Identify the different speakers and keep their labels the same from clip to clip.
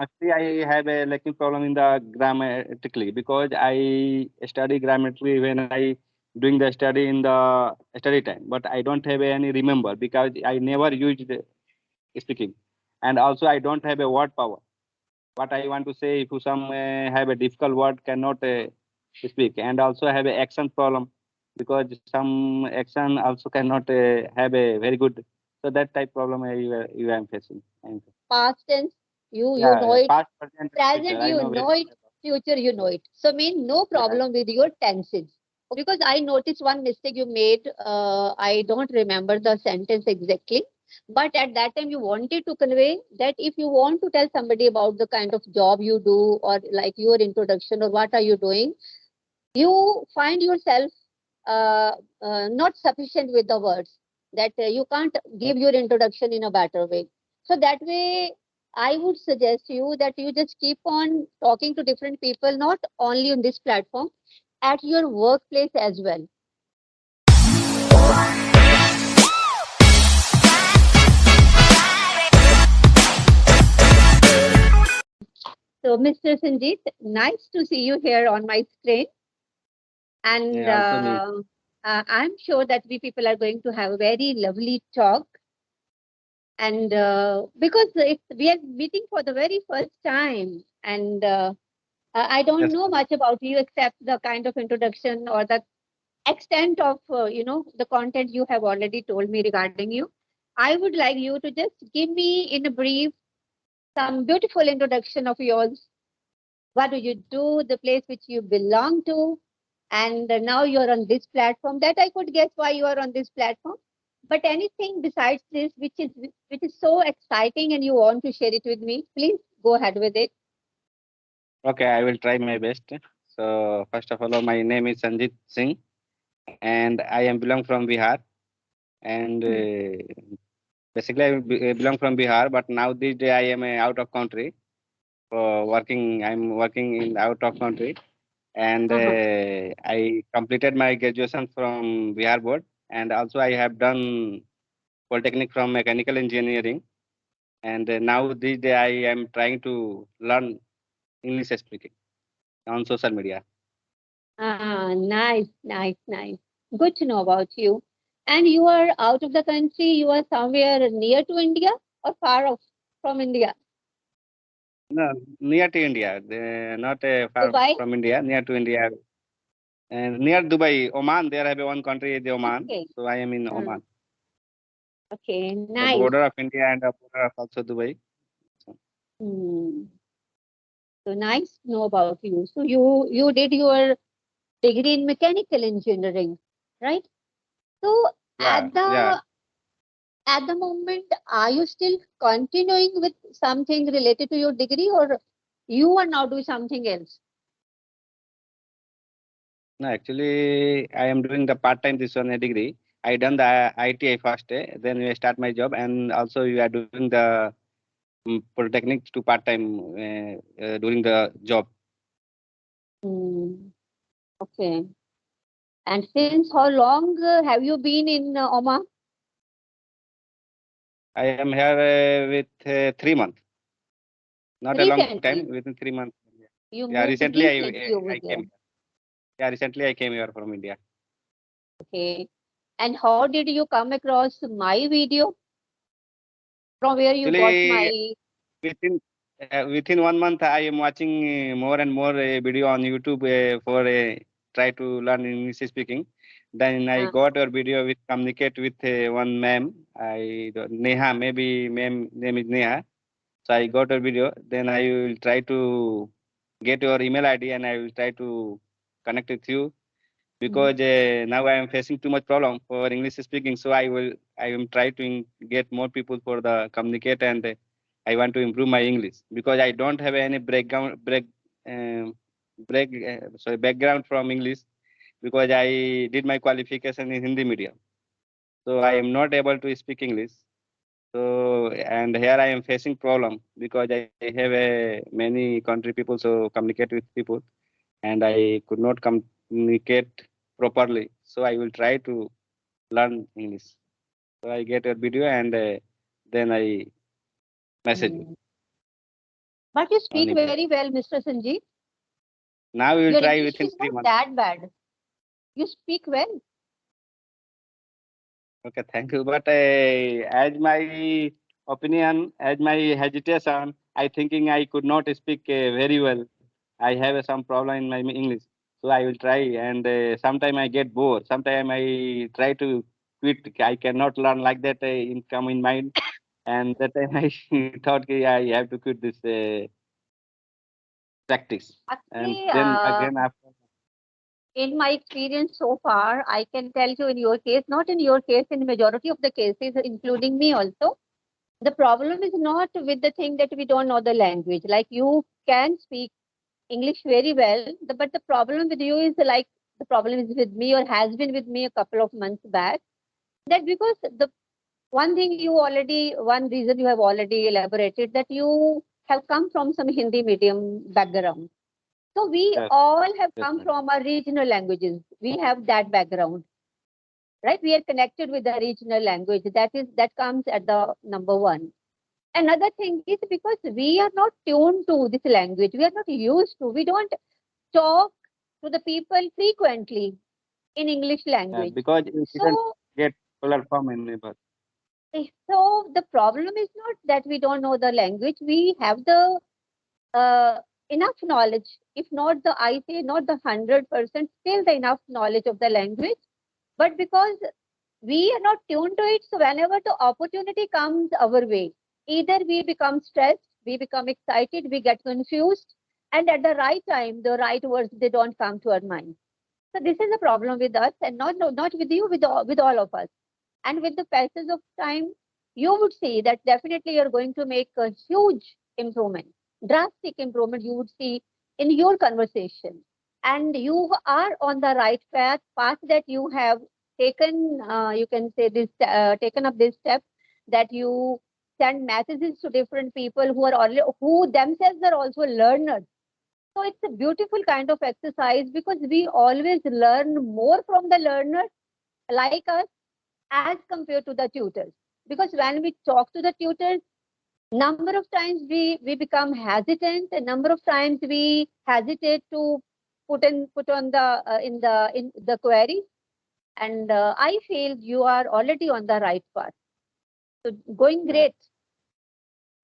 Speaker 1: Actually, I have a lacking problem in the grammatically because I study grammatically when I doing the study in the study time, but I don't have any remember because I never used speaking, and also I don't have a word power. What I want to say, if you some have a difficult word cannot speak, and also have a action problem because some action also cannot have a very good. So that type problem you am facing.
Speaker 2: Past tense, you know
Speaker 1: Yeah,
Speaker 2: it.
Speaker 1: past, present, and future.
Speaker 2: Present,
Speaker 1: I
Speaker 2: you
Speaker 1: know very
Speaker 2: know it.
Speaker 1: well.
Speaker 2: Future, you know it. So mean no
Speaker 1: Yeah.
Speaker 2: problem with your tenses. Because I noticed one mistake you made. I don't remember the sentence exactly, but at that time you wanted to convey that if you want to tell somebody about the kind of job you do or like your introduction or what are you doing, you find yourself uh, not sufficient with the words, that you can't give your introduction in a better way. So that way I would suggest you that you just keep on talking to different people, not only on this platform, at your workplace as well. So Mr. Sanjeet, nice to see you here on my screen, and
Speaker 1: Yeah, also me.
Speaker 2: I'm sure that we people are going to have a very lovely talk. And because if we are meeting for the very first time, and I don't
Speaker 1: Yes,
Speaker 2: know
Speaker 1: ma'am.
Speaker 2: much about you except the kind of introduction or the extent of the content you have already told me regarding you. I would like you to just give me in a brief some beautiful introduction of yours. What do you do, the place which you belong to, and now you're on this platform, that I could guess why you are on this platform. But anything besides this which is so exciting and you want to share it with me, please go ahead with it.
Speaker 1: Okay, I will try my best. So first of all, my name is Sanjit Singh, and I am belong from Bihar. And
Speaker 2: Hmm.
Speaker 1: basically, I belong from Bihar, but now this day I am out of country for working. I'm working in out of country, and
Speaker 2: Uh-huh.
Speaker 1: I completed my graduation from Bihar board, and also I have done polytechnic from mechanical engineering. And now this day I am trying to learn English speaking on social media.
Speaker 2: Nice, nice, nice. Good to know about you. And you are out of the country, you are somewhere near to India or far off from India?
Speaker 1: No, near to India, not far
Speaker 2: Dubai?
Speaker 1: from India, near to India. And near Dubai, Oman, there have one country, the Oman.
Speaker 2: Okay.
Speaker 1: So I am in
Speaker 2: Uh,
Speaker 1: Oman,
Speaker 2: okay,
Speaker 1: the
Speaker 2: nice.
Speaker 1: border of India and the border of also Dubai. So,
Speaker 2: Hmm. So nice to know about you. So you did your degree in mechanical engineering, right? So
Speaker 1: yeah, yeah.
Speaker 2: at the moment, are you still continuing with something related to your degree, or you are now doing something else?
Speaker 1: No, actually, I am doing the part-time this one degree. I done the ITI first, then we start my job, and also we are doing the polytechnic to part-time during the job.
Speaker 2: Hmm. Okay. And since how long have you been in Oman?
Speaker 1: I am here with 3 months, not a long time,
Speaker 2: Recently.
Speaker 1: within 3 months.
Speaker 2: You
Speaker 1: Yeah,
Speaker 2: moved
Speaker 1: recently
Speaker 2: recently
Speaker 1: I
Speaker 2: over
Speaker 1: came.
Speaker 2: there.
Speaker 1: Yeah, recently I came here from India.
Speaker 2: Okay. And how did you come across my video? From where you got
Speaker 1: Actually,
Speaker 2: my?
Speaker 1: within 1 month, I am watching more and more video on YouTube for try to learn English speaking. Then I
Speaker 2: Uh,
Speaker 1: got your video with communicate with one ma'am. Neha, maybe ma'am name is Neha. So I got a video. Then I will try to get your email ID and I will try to connect with you
Speaker 2: mm,
Speaker 1: because now I am facing too much problem for English speaking. So I am try to get more people for the communicate and I want to improve my English because I don't have any um, background from English because I did my qualification in Hindi medium. So I am not able to speak English. So and here I am facing problem because I have many country people so communicate with people and I could not communicate properly. So I will try to learn English. So I get a video and then I message you.
Speaker 2: mm. But you speak
Speaker 1: Only
Speaker 2: very well, Mr. Sanjeev.
Speaker 1: now we will
Speaker 2: Your
Speaker 1: try
Speaker 2: English
Speaker 1: within
Speaker 2: is not
Speaker 1: 3 months.
Speaker 2: that bad. You speak well.
Speaker 1: Okay, thank you. But as my opinion, as my hesitation, I thinking I could not speak very well. I have some problem in my English, so I will try. And sometime I get bored. Sometime I try to quit. I cannot learn like that. In come in mind, and that time I thought I have to quit this practice. And
Speaker 2: Actually,
Speaker 1: then again after.
Speaker 2: in my experience so far, I can tell you in your case, not in your case, in majority of the cases, including me also, the problem is not with the thing that we don't know the language. Like you can speak English very well, but the problem with you is like the problem is with me or has been with me a couple of months back. That because the one reason you have already elaborated that you have come from some Hindi medium background. So we
Speaker 1: Yes,
Speaker 2: all have
Speaker 1: yes,
Speaker 2: come
Speaker 1: ma'am.
Speaker 2: from our regional languages. We have that background, right? We are connected with the regional language. That comes at the number one. Another thing is because we are not tuned to this language. We are not used to. We don't talk to the people frequently in English
Speaker 1: Yeah,
Speaker 2: language.
Speaker 1: because you didn't
Speaker 2: So,
Speaker 1: get platform in it.
Speaker 2: so the problem is not that we don't know the language. We have the uh, enough knowledge. If not the, I say not the 100%, still the enough knowledge of the language. But because we are not tuned to it, so whenever the opportunity comes our way, either we become stressed, we become excited, we get confused, and at the right time, the right words they don't come to our mind. So this is a problem with us, and not with you, with all of us. And with the passage of time, you would see that definitely you're going to make a huge improvement, drastic improvement. You would see in your conversation, and you are on the right path that you have taken. You can say this taken up this step that you send messages to different people who are already who themselves are also learners. So it's a beautiful kind of exercise because we always learn more from the learners like us as compared to the tutors. Because when we talk to the tutors, number of times we become hesitant, a number of times we hesitate to put on the in the query. And I feel you are already on the right path. So going
Speaker 1: Yeah.
Speaker 2: great.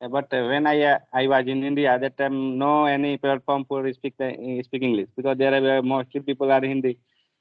Speaker 1: But when I was in India, that time no any platform for speak English because there are mostly people are Hindi,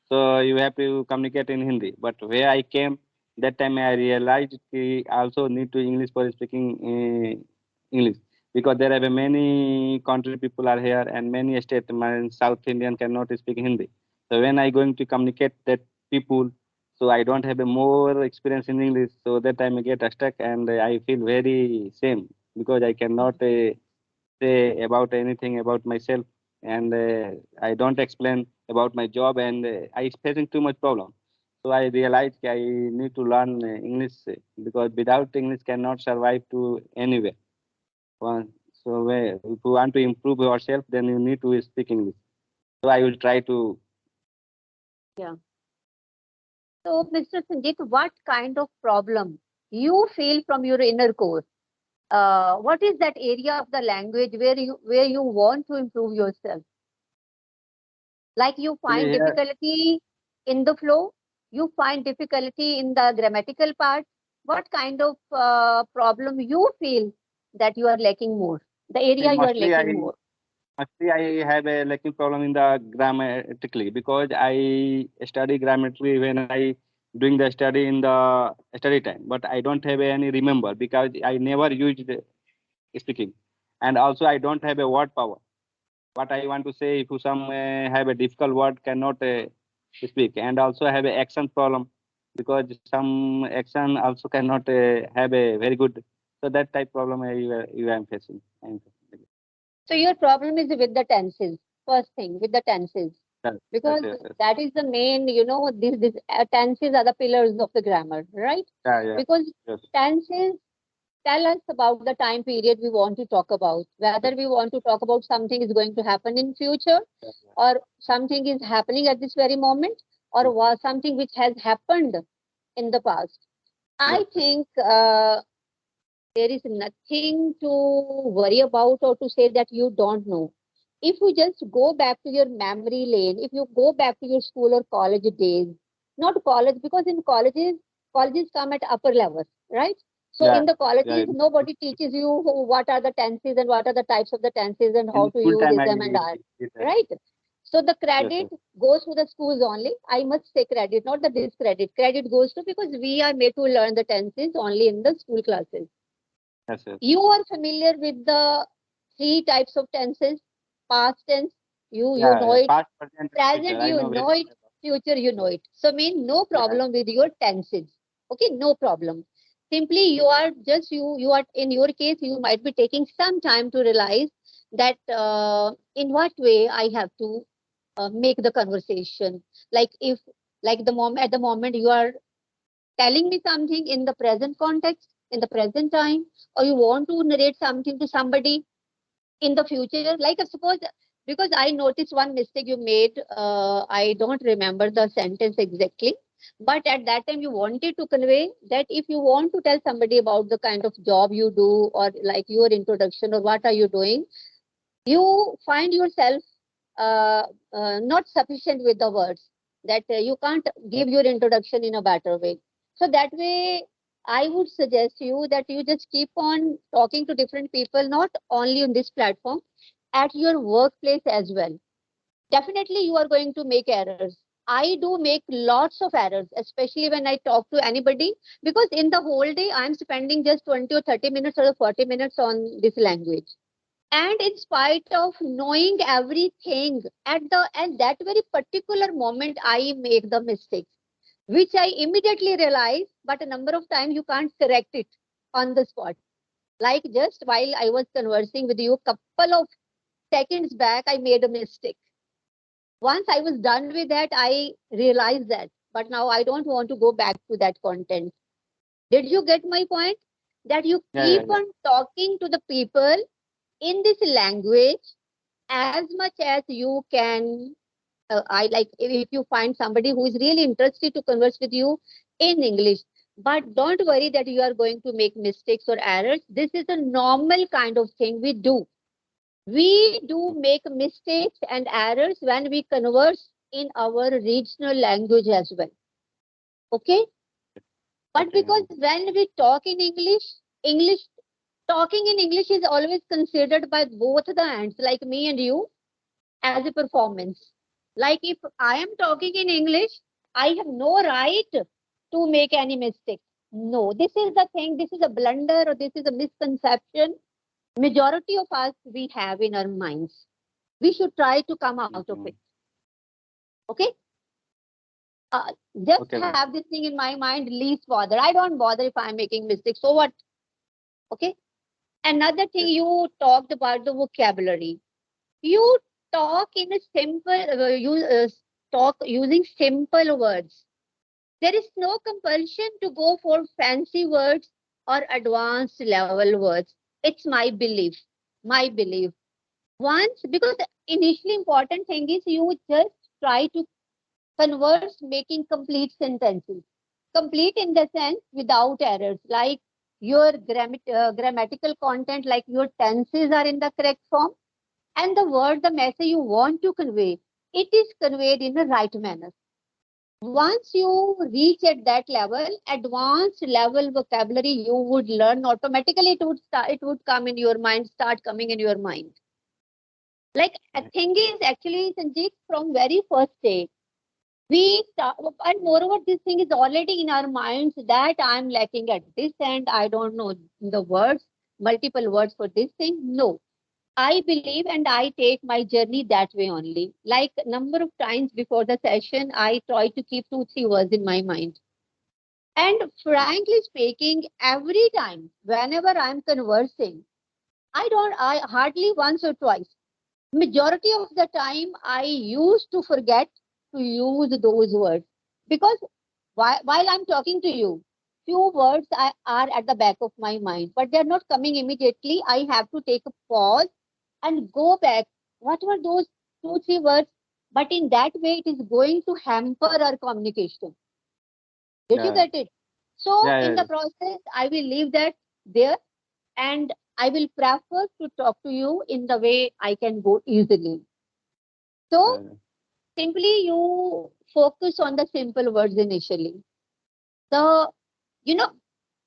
Speaker 1: so you have to communicate in Hindi. But where I came, that time I realized we also need to English for speaking English because there are many country people are here and many state my South Indian cannot speak Hindi. So when I going to communicate that people, so I don't have a more experience in English, so that time I get stuck and I feel very same because I cannot say about anything about myself and I don't explain about my job and I facing too much problem. So I realized I need to learn English because without English cannot survive to anywhere. Uh, So if you want to improve yourself, then you need to speak English. So I will try to.
Speaker 2: Yeah. So Mr. Sanjit, what kind of problem you feel from your inner core? What is that area of the language where you want to improve yourself? Like you find
Speaker 1: Actually, here,
Speaker 2: difficulty in the flow, you find difficulty in the grammatical part. What kind of problem you feel that you are lacking more? The area you are
Speaker 1: mostly
Speaker 2: lacking more.
Speaker 1: I have a lacking problem in the grammatically because I study grammatically when I doing the study in the study time, but I don't have any remember because I never used speaking, and also I don't have a word power. What I want to say, if you some have a difficult word cannot speak, and also have a action problem because some action also cannot have a very good. So that type problem you am facing.
Speaker 2: So your problem is with the tenses. First thing with the tenses,
Speaker 1: Yes, yes,
Speaker 2: because
Speaker 1: yes, yes.
Speaker 2: that is the main. These tenses are the pillars of the grammar, right?
Speaker 1: Yeah, yeah.
Speaker 2: Because
Speaker 1: Yes.
Speaker 2: tenses tell us about the time period we want to talk about, whether
Speaker 1: Yes.
Speaker 2: we want to talk about something is going to happen in future
Speaker 1: Yeah,
Speaker 2: or something is happening at this very moment or
Speaker 1: yeah.
Speaker 2: was something which has happened in the past.
Speaker 1: Yes,
Speaker 2: I
Speaker 1: yes.
Speaker 2: think There is nothing to worry about or to say that you don't know. If you just go back to your memory lane, if you go back to your school or college days, not college, because in colleges come at upper levels, right? So
Speaker 1: Yeah,
Speaker 2: in the
Speaker 1: yeah.
Speaker 2: colleges, nobody teaches you what are the tenses and what are the types of the tenses and
Speaker 1: In
Speaker 2: how
Speaker 1: the
Speaker 2: to
Speaker 1: school
Speaker 2: use
Speaker 1: time,
Speaker 2: them and are,
Speaker 1: did that.
Speaker 2: right? So the
Speaker 1: Yes,
Speaker 2: credit
Speaker 1: yes,
Speaker 2: goes to the schools only. I must say credit, not the discredit. Credit goes to, because we are made to learn the tenses only in the school classes.
Speaker 1: yes, yes.
Speaker 2: You are familiar with the three types of tenses: past tense, you
Speaker 1: Yeah,
Speaker 2: know
Speaker 1: yeah.
Speaker 2: it;
Speaker 1: Past, present, and future.
Speaker 2: present,
Speaker 1: I
Speaker 2: you
Speaker 1: know very
Speaker 2: know
Speaker 1: much
Speaker 2: it;
Speaker 1: about.
Speaker 2: future, you know it. So mean no
Speaker 1: Yeah,
Speaker 2: problem with your tenses. Okay, no problem. Simply you are just you are, in your case you might be taking some time to realize that in what way I have to make the conversation. Like if, like the moment, at the moment you are telling me something in the present context, in the present time, or you want to narrate something to somebody in the future. Like suppose, because I noticed one mistake you made, I don't remember the sentence exactly, but at that time you wanted to convey that if you want to tell somebody about the kind of job you do, or like your introduction, or what are you doing, you find yourself not sufficient with the words, that you can't
Speaker 1: yes.
Speaker 2: give your introduction in a better way. So that way, I would suggest you that you just keep on talking to different people, not only on this platform, at your workplace as well. Definitely you are going to make errors. I do make lots of errors, especially when I talk to anybody, because in the whole day I'm spending just 20 or 30 minutes or 40 minutes on this language. And in spite of knowing everything, at that very particular moment I make the mistakes, which I immediately realize, but a number of times you can't correct it on the spot. Like just while I was conversing with you, couple of seconds back, I made a mistake. Once I was done with that, I realized that, but now I don't want to go back to that content. Did you get my point? That you
Speaker 1: Yeah, yeah,
Speaker 2: keep
Speaker 1: yeah.
Speaker 2: on talking to the people in this language as much as you can. I like if you find somebody who is really interested to converse with you in English, but don't worry that you are going to make mistakes or errors. This is a normal kind of thing we do. We do make mistakes and errors when we converse in our regional language as well. Okay, but
Speaker 1: Okay,
Speaker 2: because
Speaker 1: ma'am.
Speaker 2: when we talk in English, English talking in English is always considered by both the ends, like me and you, as a performance. Like if I am talking in English, I have no right to make any mistake. No, this is the thing, this is a blunder or this is a misconception majority of us we have in our minds. We should try to come out of
Speaker 1: Mhm.
Speaker 2: it. Okay? Just
Speaker 1: Okay, ma'am.
Speaker 2: have this thing in my mind, least bother. I don't bother if I'm making mistakes. So what? Okay? Another thing,
Speaker 1: Yes.
Speaker 2: you talked about the vocabulary. You talk in a simple, talk using simple words. There is no compulsion to go for fancy words or advanced level words. It's my belief. My belief. Once, because the initially important thing is you just try to converse making complete sentences. Complete in the sense without errors, like your grammatical content, like your tenses are in the correct form, and the word, the message you want to convey, it is conveyed in the right manner. Once you reach at that level, advanced level vocabulary you would learn automatically. It would start, it would come in your mind, start coming in your mind. Like a
Speaker 1: Okay.
Speaker 2: thing is actually, Sanjeev, from very first day we start, and moreover this thing is already in our minds that I'm lacking at this and I don't know the words, multiple words for this thing. No, I believe and I take my journey that way only. Like number of times before the session, I try to keep two, three words in my mind. And frankly speaking, every time, whenever I'm conversing, I hardly once or twice. Majority of the time, I used to forget to use those words because while I'm talking to you, few words are at the back of my mind, but they're not coming immediately. I have to take a pause and go back. What were those two, three words? But in that way, it is going to hamper our communication. Did you
Speaker 1: Yeah.
Speaker 2: get it? So
Speaker 1: Yeah,
Speaker 2: in
Speaker 1: yeah,
Speaker 2: the
Speaker 1: yes.
Speaker 2: process, I will leave that there. and I will prefer to talk to you in the way I can go easily. So
Speaker 1: Uh,
Speaker 2: simply you focus on the simple words initially. The you know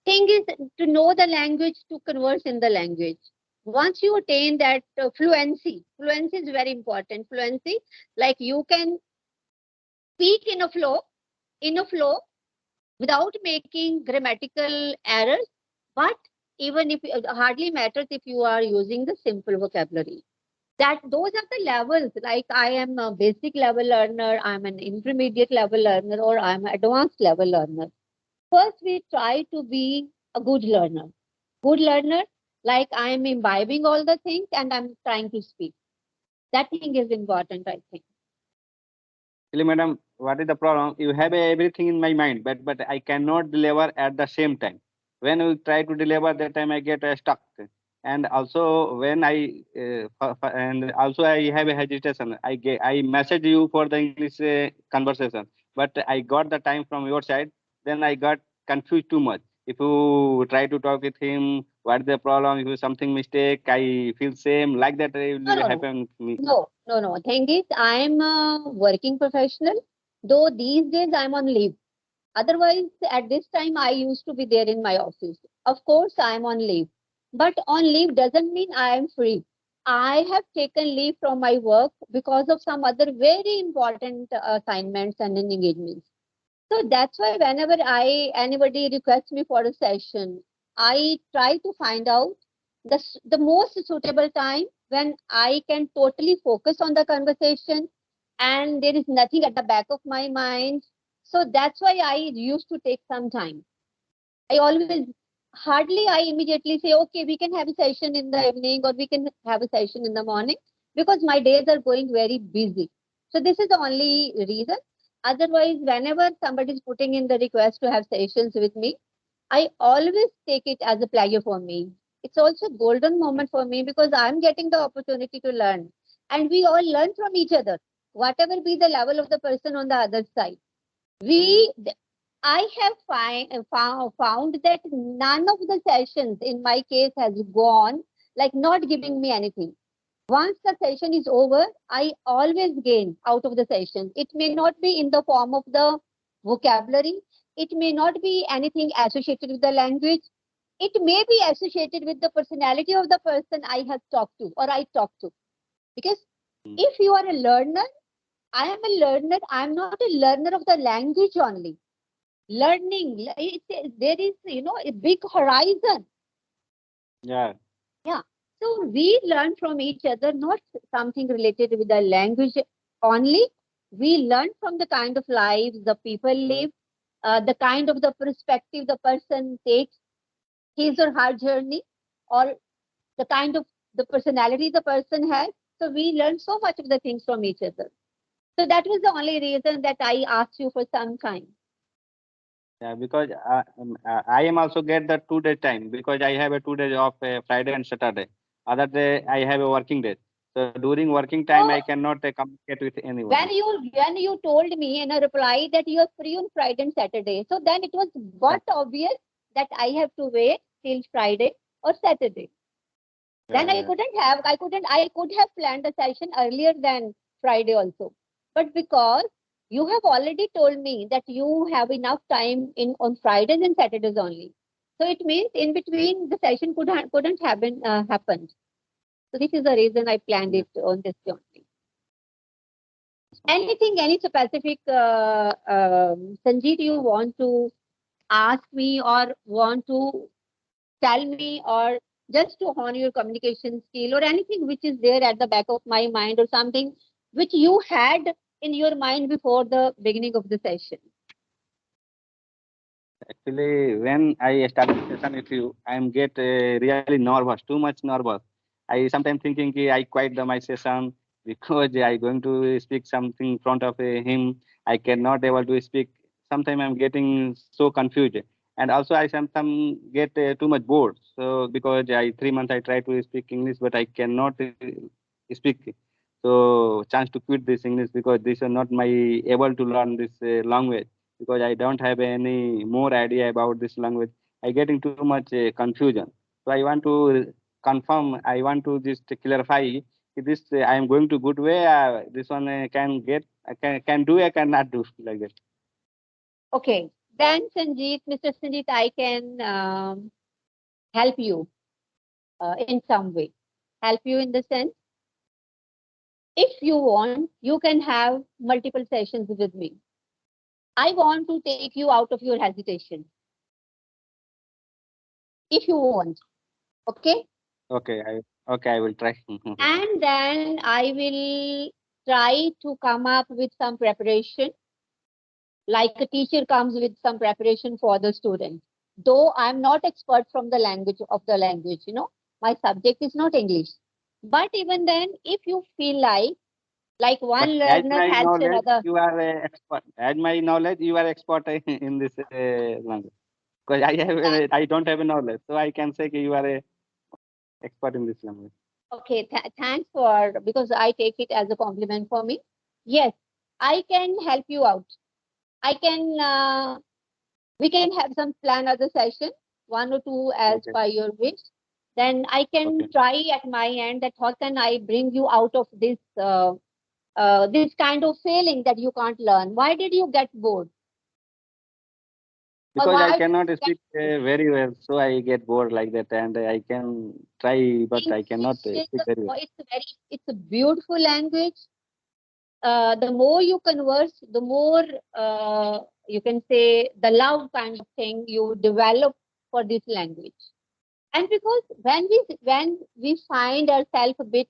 Speaker 2: thing is to know the language, to converse in the language. Once you attain that fluency is very important. Fluency, like you can speak in a flow without making grammatical errors. But even if it hardly matters if you are using the simple vocabulary. That those are the levels. Like I am a basic level learner, I'm an intermediate level learner, or I'm an advanced level learner. First, we try to be a good learner. Good learner, like I'm imbibing all the things and I'm trying to speak. That thing is important, I think.
Speaker 1: Actually, madam, what is the problem? You have everything in my mind, but I cannot deliver at the same time. When we try to deliver, that time I get stuck. And also when and also I have a hesitation. I message you for the English conversation, but I got the time from your side. Then I got confused too much. If you try to talk with him, what is the problem? If you something mistake, I feel same like that
Speaker 2: No,
Speaker 1: will
Speaker 2: no, no.
Speaker 1: happen with me.
Speaker 2: No. Thing is, I'm a working professional, though these days I'm on leave. Otherwise, at this time, I used to be there in my office. Of course, I'm on leave. But on leave doesn't mean I am free. I have taken leave from my work because of some other very important assignments and engagements. So that's why whenever anybody requests me for a session, I try to find out the most suitable time when I can totally focus on the conversation and there is nothing at the back of my mind. So that's why I used to take some time. I always hardly I immediately say, okay, we can have a session in the evening or we can have a session in the morning because my days are going very busy. So this is the only reason. Otherwise, whenever somebody is putting in the request to have sessions with me, I always take it as a pleasure for me. It's also a golden moment for me because I'm getting the opportunity to learn. And we all learn from each other, whatever be the level of the person on the other side. We I have found that none of the sessions in my case has gone like not giving me anything. Once the session is over, I always gain out of the session. It may not be in the form of the vocabulary, it may not be anything associated with the language, it may be associated with the personality of the person I have talked to or I talk to. Because if you are a learner, I am a learner, I am not a learner of the language only. Learning, there is, a big horizon.
Speaker 1: Yeah.
Speaker 2: Yeah. So we learn from each other, not something related with the language only. We learn from the kind of lives the people live, the kind of the perspective the person takes his or her journey, or the kind of the personality the person has. So we learn so much of the things from each other. So that was the only reason that I asked you for some time.
Speaker 1: Yeah, because I am also get the 2 day time because I have a 2 days off Friday and Saturday. Other day I have a working day. So during working time I
Speaker 2: So
Speaker 1: cannot communicate with anyone.
Speaker 2: when you told me in a reply that you are free on Friday and Saturday, so then it was
Speaker 1: Yeah,
Speaker 2: but obvious that I have to wait till Friday or Saturday. Then
Speaker 1: yeah, yeah.
Speaker 2: I could have planned a session earlier than Friday also. But because you have already told me that you have enough time in on Fridays and Saturdays only. So it means in between the session couldn't have been happened. So this is the reason I planned
Speaker 1: Yeah.
Speaker 2: it on this day only. Anything, any specific, Sanjeev, you want to ask me or want to tell me or just to hone your communication skill or anything which is there at the back of my mind or something which you had in your mind before the beginning of the session?
Speaker 1: Actually, when I started session with you, I am get really nervous, too much nervous. I sometimes thinking ki I quit my session because I going to speak something in front of him. I cannot able to speak. Sometimes I'm getting so confused, and also I sometimes get too much bored. So because I 3 months I try to speak English, but I cannot speak. So chance to quit this English because this is not my able to learn this language because I don't have any more idea about this language. I getting too much confusion. So I want to confirm. I want to just clarify. This I am going to good way. This one can get. I can do. I cannot do like that.
Speaker 2: Okay. Then Sanjeet, Mr. Sanjeet, I can help you in some way. Help you in the sense, if you want, you can have multiple sessions with me. I want to take you out of your hesitation, if you want. Okay.
Speaker 1: Okay. I will try.
Speaker 2: And then I will try to come up with some preparation, like a teacher comes with some preparation for the student. Though I'm not expert from the language of the language, my subject is not English. But even then, if you feel like
Speaker 1: But
Speaker 2: one
Speaker 1: as
Speaker 2: learner
Speaker 1: my
Speaker 2: helps
Speaker 1: knowledge,
Speaker 2: another.
Speaker 1: you are a expert. As my knowledge, you are expert in this language. Because I don't have a knowledge, so I can say you are a expert in this language.
Speaker 2: Okay, thanks for, because I take it as a compliment for me. Yes, I can help you out. I can. We can have some plan other session, one or two as
Speaker 1: Okay.
Speaker 2: per your wish. Then I can
Speaker 1: Okay.
Speaker 2: try at my end that how can I bring you out of this kind of feeling that you can't learn. Why did you get bored? Or
Speaker 1: Because I
Speaker 2: why did
Speaker 1: cannot
Speaker 2: you get
Speaker 1: speak very well, so I get bored like that, and I can try, but I cannot
Speaker 2: English is
Speaker 1: speak very well.
Speaker 2: it's a beautiful language. The more you converse, the more you can say the love kind of thing you develop for this language. And because when we find ourselves a bit,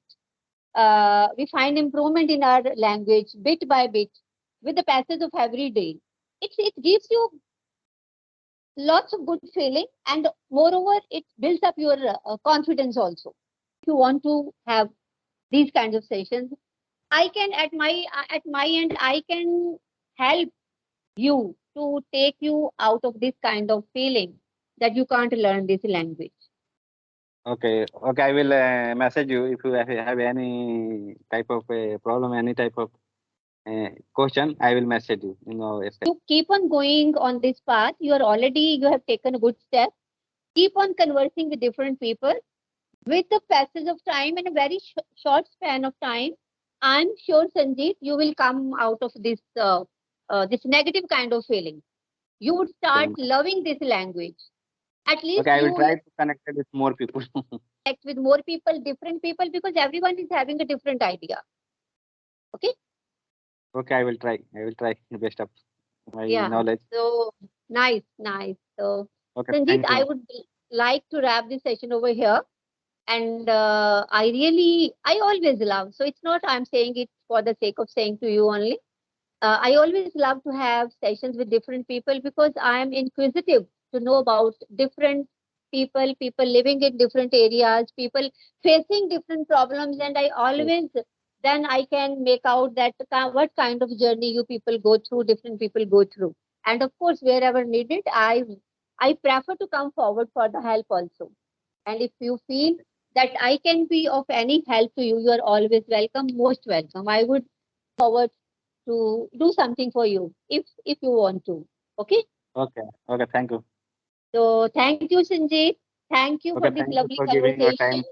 Speaker 2: we find improvement in our language bit by bit with the passage of every day. It gives you lots of good feeling, and moreover, it builds up your confidence also. If you want to have these kinds of sessions, I can at my end I can help you to take you out of this kind of feeling that you can't learn this language.
Speaker 1: Okay, okay, I will message you if you have any type of problem, any type of question. I will message you.
Speaker 2: You keep on going on this path. You have taken a good step. Keep on conversing with different people. With the passage of time and a very short span of time, I'm sure, Sanjeev, you will come out of this negative kind of feeling. You would start
Speaker 1: Okay,
Speaker 2: loving this language. At least
Speaker 1: okay, I will
Speaker 2: you
Speaker 1: try to connect with more people.
Speaker 2: connect with more people, different people, because everyone is having a different idea. Okay?
Speaker 1: Okay, I will try. I will try the best of my
Speaker 2: Yeah.
Speaker 1: knowledge.
Speaker 2: So nice, nice. So,
Speaker 1: Okay,
Speaker 2: Sanjeev,
Speaker 1: thank
Speaker 2: I
Speaker 1: you.
Speaker 2: would like to wrap this session over here. And I always love. So it's not I'm saying it for the sake of saying to you only. I always love to have sessions with different people because I am inquisitive to know about different people living in different areas, people facing different problems, and I
Speaker 1: Yes.
Speaker 2: always then I can make out that what kind of journey you people go through, different people go through, and of course wherever needed, I prefer to come forward for the help also. And if you feel
Speaker 1: Okay.
Speaker 2: that I can be of any help to you, you are always welcome, most welcome. I would forward to do something for you if you want to. Okay.
Speaker 1: Okay. Okay. Thank you.
Speaker 2: So thank you, Sanjay. Thank you for
Speaker 1: Okay.
Speaker 2: this
Speaker 1: Thank you
Speaker 2: lovely
Speaker 1: for giving your
Speaker 2: conversation.
Speaker 1: time.